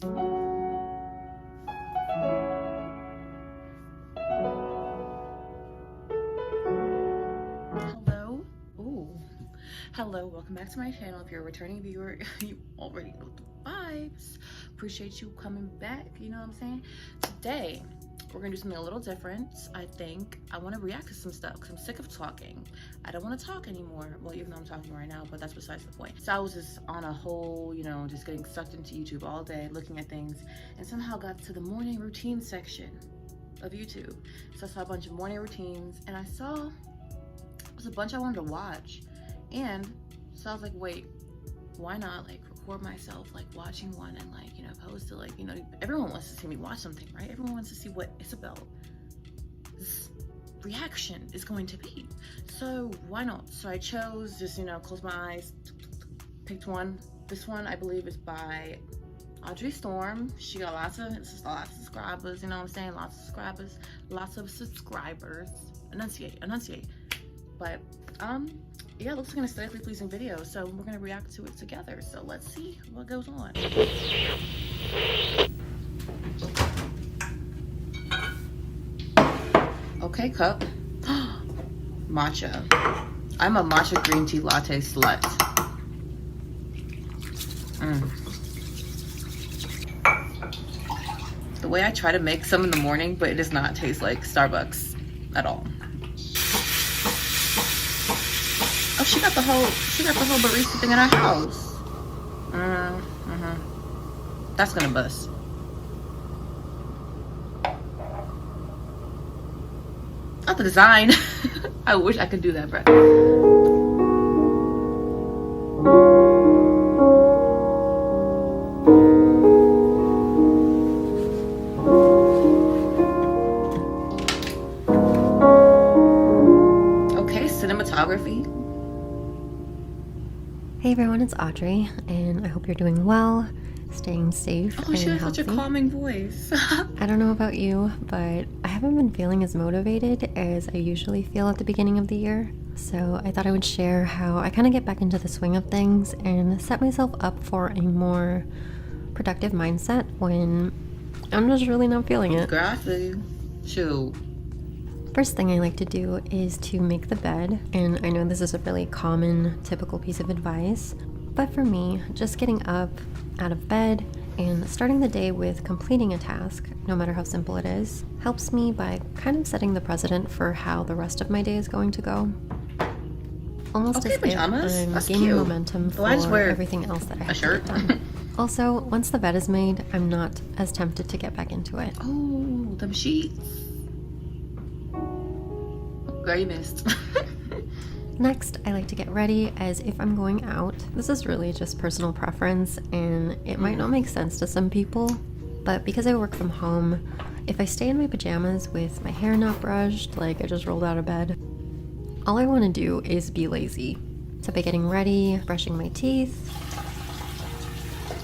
Hello. Ooh. Hello, welcome back to my channel. If you're a returning viewer, you already know the vibes. Appreciate you coming back, you know what I'm saying? Today, we're gonna do something a little different. I think I wanna react to some stuff because I'm sick of talking. I don't wanna talk anymore. Well, even though I'm talking right now, but that's besides the point. So I was just on a whole, just getting sucked into YouTube all day, looking at things, and somehow got to the morning routine section of YouTube. So I saw a bunch of morning routines, and I saw there's a bunch I wanted to watch. And so I was like, wait, why not record myself watching one and post it? Everyone wants to see me watch something, right? Everyone wants to see what Isabel's reaction is going to be. So why not? So I chose, just close my eyes, picked one. This one I believe is by Audrey Storm. She got lots of subscribers, you know what I'm saying? Lots of subscribers. Enunciate. But yeah, it looks like an aesthetically pleasing video, so we're gonna react to it together. So let's see what goes on. Okay, cup. Matcha. I'm a matcha green tea latte slut. The way I try to make some in the morning, but it does not taste like Starbucks at all. Oh, she got the whole barista thing in her house. That's gonna bust. Not the design. I wish I could do that, bro. Okay, cinematography. Hey everyone, it's Audrey, and I hope you're doing well, staying safe and She has healthy. such a calming voice. I don't know about you, but I haven't been feeling as motivated as I usually feel at the beginning of the year. So I thought I would share how I kind of get back into the swing of things and set myself up for a more productive mindset when I'm just really not feeling it. Girl, I feel you. Shoot. First thing I like to do is to make the bed, and I know this is a really common, typical piece of advice, but for me, just getting up out of bed and starting the day with completing a task, no matter how simple it is, helps me by kind of setting the precedent for how the rest of my day is going to go. Almost as if I'm gaining momentum for everything else that I have to get done. Also, once the bed is made, I'm not as tempted to get back into it. Oh, them sheets. Girl, you missed. Next, I like to get ready as if I'm going out. This is really just personal preference, and it might not make sense to some people, but because I work from home, if I stay in my pajamas with my hair not brushed, like I just rolled out of bed, all I want to do is be lazy. So by getting ready, brushing my teeth,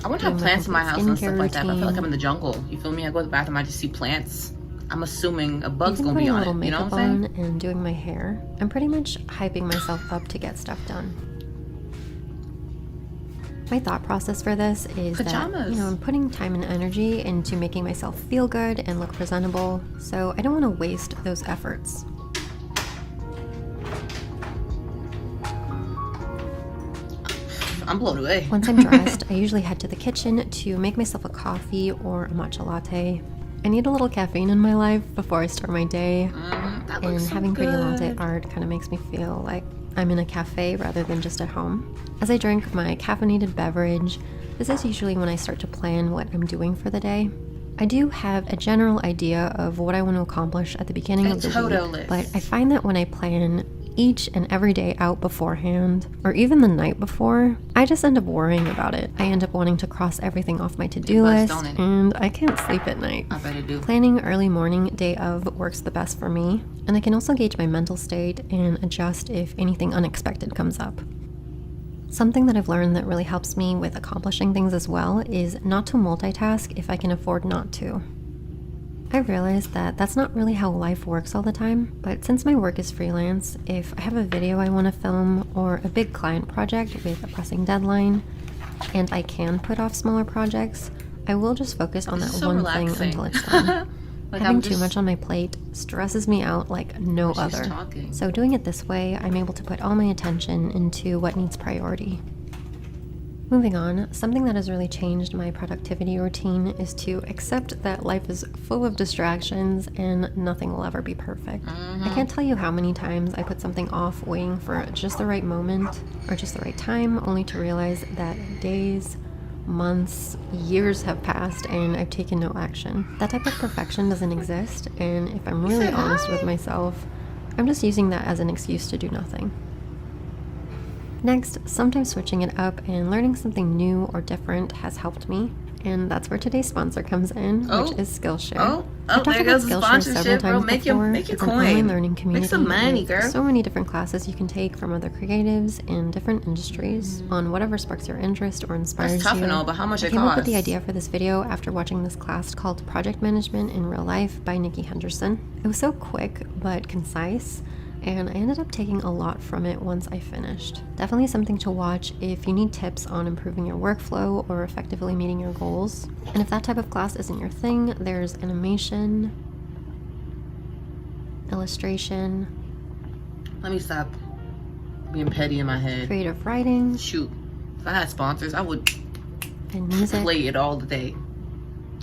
I want to have plants in my house and stuff like that, but I feel like I'm in the jungle. You feel me? I go to the bathroom, I just see plants. I'm assuming a bug's gonna be on it, you know what I'm saying? And doing my hair, I'm pretty much hyping myself up to get stuff done. My thought process for this is that, I'm putting time and energy into making myself feel good and look presentable, so I don't want to waste those efforts. I'm blown away. Once I'm dressed, I usually head to the kitchen to make myself a coffee or a matcha latte. I need a little caffeine in my life before I start my day, and having pretty latte art kind of makes me feel like I'm in a cafe rather than just at home. As I drink my caffeinated beverage, this is usually when I start to plan what I'm doing for the day. I do have a general idea of what I want to accomplish at the beginning of the week, but I find that when I plan each and every day out beforehand, or even the night before, I just end up worrying about it. I end up wanting to cross everything off my to-do list, and I can't sleep at night. I bet it do. Planning early morning day of works the best for me, and I can also gauge my mental state and adjust if anything unexpected comes up. Something that I've learned that really helps me with accomplishing things as well is not to multitask if I can afford not to. I realized that that's not really how life works all the time, but since my work is freelance, if I have a video I want to film or a big client project with a pressing deadline, and I can put off smaller projects, I will just focus on that so one relaxing. thing until it's done. Like Having too much on my plate stresses me out like no other. Talking. So doing it this way, I'm able to put all my attention into what needs priority. Moving on, something that has really changed my productivity routine is to accept that life is full of distractions and nothing will ever be perfect. I can't tell you how many times I put something off waiting for just the right moment or just the right time, only to realize that days, months, years have passed and I've taken no action. That type of perfection doesn't exist, and if I'm really honest with myself, I'm just using that as an excuse to do nothing. Next, sometimes switching it up and learning something new or different has helped me, and that's where today's sponsor comes in, which is Skillshare. I've talked about Skillshare several times before. It's an online learning community. Make some money, girl. So many different classes you can take from other creatives in different industries on whatever sparks your interest or inspires you. That's tough and all, but how much it costs? I came up with the idea for this video after watching this class called Project Management in Real Life by Nikki Henderson. It was so quick but concise, and I ended up taking a lot from it once I finished. Definitely something to watch if you need tips on improving your workflow or effectively meeting your goals. And if that type of class isn't your thing, there's animation, illustration. Let me stop being petty in my head. Creative writing. Shoot, if I had sponsors, I would and music. Play it all the day.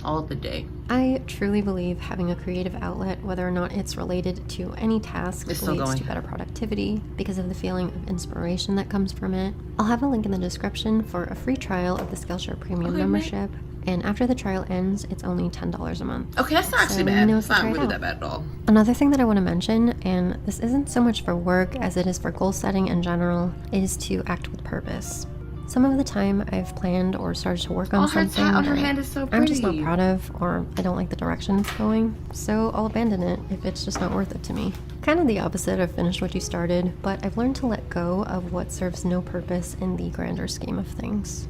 All the day. I truly believe having a creative outlet, whether or not it's related to any task, leads to better productivity because of the feeling of inspiration that comes from it. I'll have a link in the description for a free trial of the Skillshare Premium membership. And after the trial ends, it's only $10 a month. Okay, that's not actually bad. It's not really that bad at all. Another thing that I want to mention, and this isn't so much for work as it is for goal setting in general, is to act with purpose. Some of the time I've planned or started to work on something on her hand is so pretty. I'm just not proud of, or I don't like the direction it's going, so I'll abandon it if it's just not worth it to me. Kind of the opposite of finish what you started, but I've learned to let go of what serves no purpose in the grander scheme of things.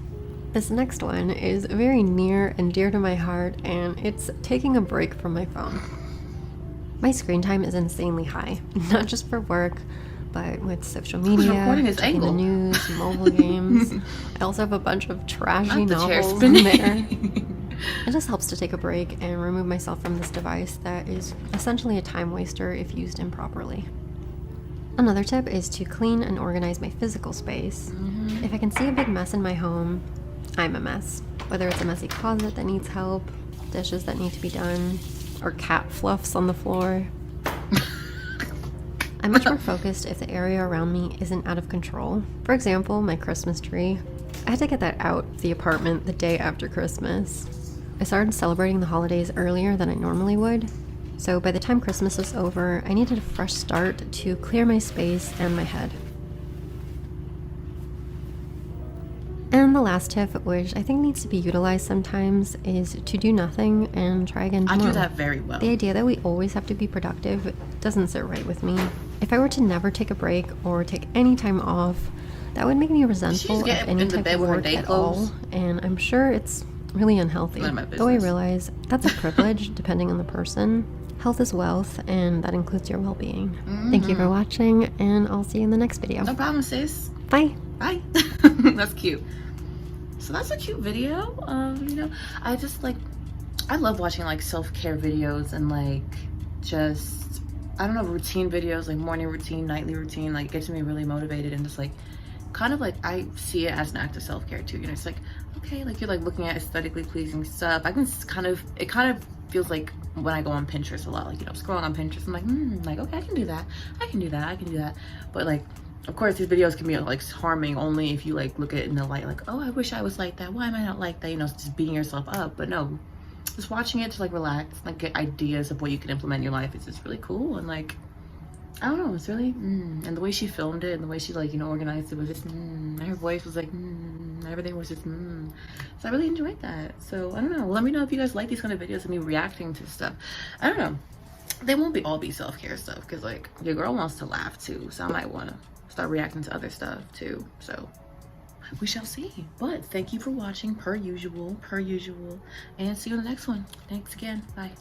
This next one is very near and dear to my heart, and it's taking a break from my phone. My screen time is insanely high, not just for work, but with social media, checking the news, mobile games. I also have a bunch of trashy novels in there. It just helps to take a break and remove myself from this device that is essentially a time waster if used improperly. Another tip is to clean and organize my physical space. If I can see a big mess in my home, I'm a mess. Whether it's a messy closet that needs help, dishes that need to be done, or cat fluffs on the floor. I'm much more focused if the area around me isn't out of control. For example, my Christmas tree. I had to get that out of the apartment the day after Christmas. I started celebrating the holidays earlier than I normally would, so by the time Christmas was over, I needed a fresh start to clear my space and my head. And the last tip, which I think needs to be utilized sometimes, is to do nothing and try again tomorrow. I do that very well. The idea that we always have to be productive doesn't sit right with me. If I were to never take a break or take any time off, that would make me resentful of any type of work at all, and I'm sure it's really unhealthy. Though I realize that's a privilege depending on the person. Health is wealth, and that includes your well-being. Thank you for watching, and I'll see you in the next video. No problem, sis. Bye. Bye. That's cute. So that's a cute video. You know, I love watching like self-care videos and like just, I don't know, routine videos, like morning routine, nightly routine. Like, it gets me really motivated and just like kind of like, I see it as an act of self-care too. You know, it's like, okay, like you're like looking at aesthetically pleasing stuff. It kind of feels like when I go on Pinterest a lot, like, you know, scrolling on Pinterest, I'm like, okay, I can do that. I can do that. But like, of course, these videos can be like harming only if you like look at it in the light, like, oh, I wish I was like that. Why am I not like that? You know, just beating yourself up. But no, just watching it to like relax, like get ideas of what you can implement in your life. It's just really cool. And like, I don't know, it's really, and the way she filmed it and the way she like, you know, organized it was just, her voice was like, everything was just, So I really enjoyed that. So I don't know. Let me know if you guys like these kind of videos of me reacting to stuff. I don't know. They won't all be self-care stuff because like your girl wants to laugh too. So I might want to start reacting to other stuff too, so we shall see. But thank you for watching, per usual, and see you in the next one. Thanks again. Bye.